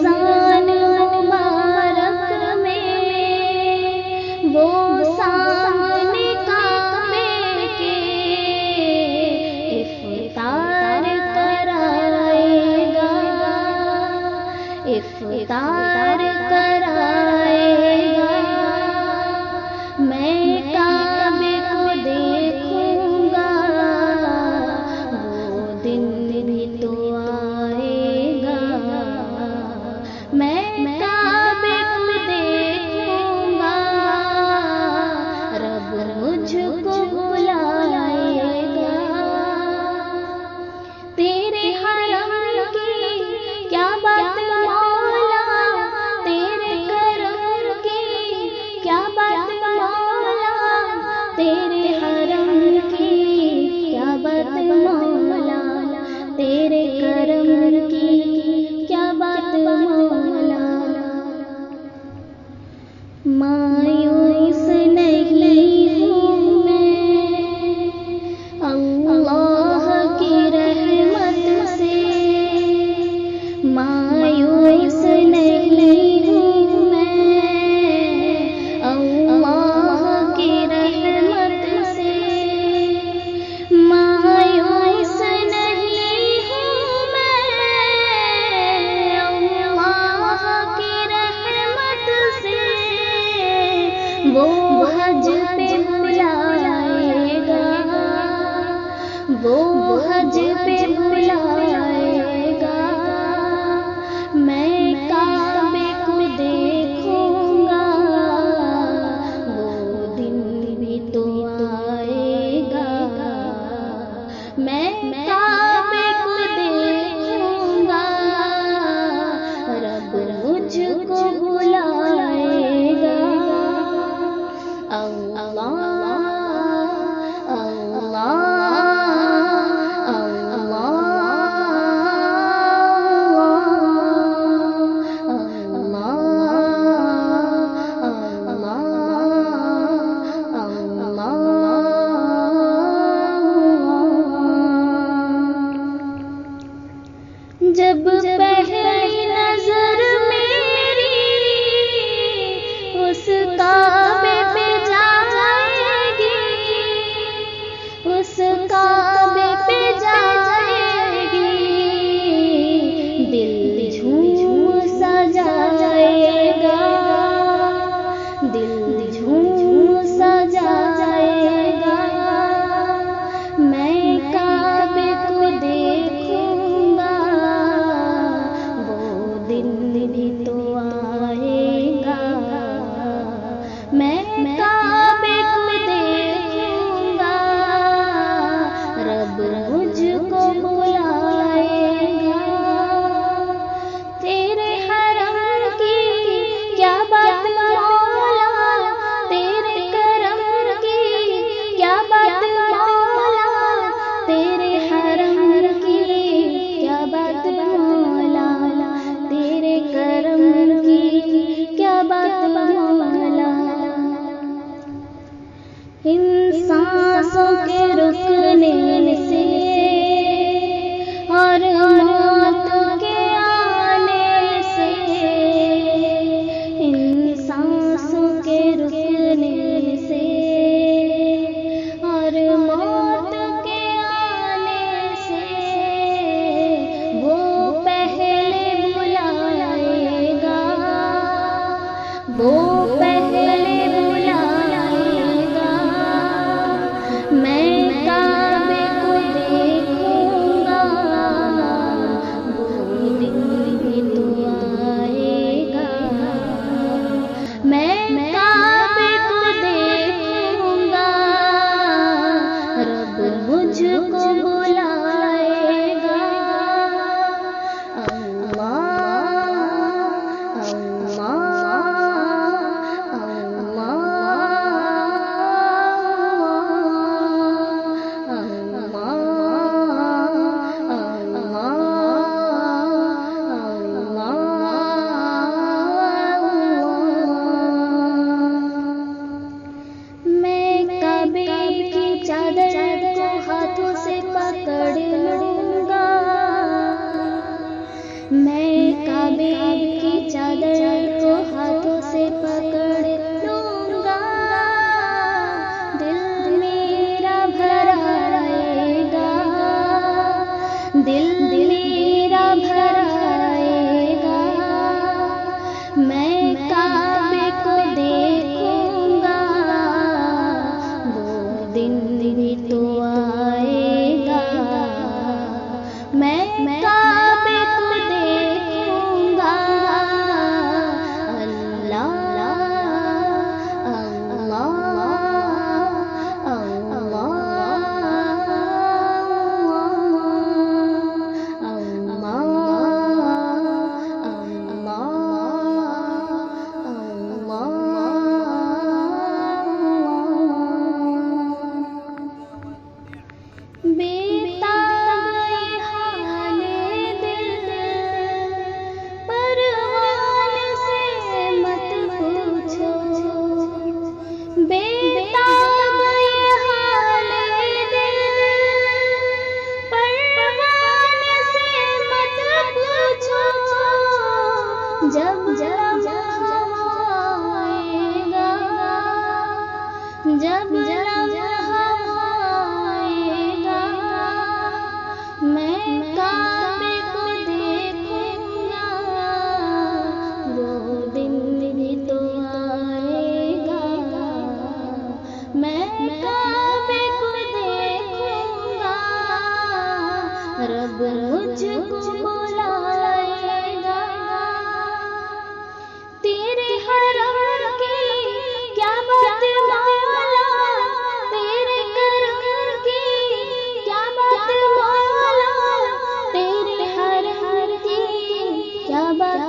रमजान मुबारक में वो सामने काबे के इफ्तार कराएगा, इफ्तार कराएगा। मैं काबे को देखूंगा, वो दिन भी तो आएगा। मैं काबे को देखूंगा, रब मुझको बुलाएगा। तेरे हरम की क्या बात मौला, तेरे करम की क्या बात मौला, तेरे हरम की क्या बात मौला, तेरे करम की क्या बात मौला। मायूस नहीं हूँ मैं अल्लाह की रहमत से, मायूस नहीं हूँ मैं अल्लाह की रहमत से, मायूस नहीं हूँ मैं अल्लाह की रहमत से। वो हज पे बुलाएगा, वो हज पे बुलाएगा। मैं काबे को देखूंगा, वो दिन भी तो आएगा। मैं काबे को देखूंगा, रब मुझको बुलाएगा। अल्लाह अल्लाह जब पहली नजर मेरी उस काबे पे जाएगी, उस काबे पे जाएगी, दिल झूम सा जाएगा, दिल झूम सा जाएगा। मैं काबे को देखूंगा, वो दिन भी तो आएगा। मैं काबे को देखूंगा, रब मुझको बुलाएगा। तेरे हरम की क्या बात मौला, तेरे करम की क्या बात मौला, तेरे हरम की क्या बात मौला, तेरे करम की क्या बात मौला। इन सांसों के रुकने से और मौत के आने से, इन सांसों के रुकने से और मौत के आने से, वो पहले बुलाएगा, वो पहले बुलाएगा। मैं काबे को देखूंगा, जब लम्हा आएगा मैं काबे को देखूंगा, वो दिन भी तो आएगा। मैं काबे को देखूंगा, रब मुझको बुलाएगा। तेरे हरम की क्या बात मौला, तेरे करम की क्या बात मौला, तेरे हरम की क्या बात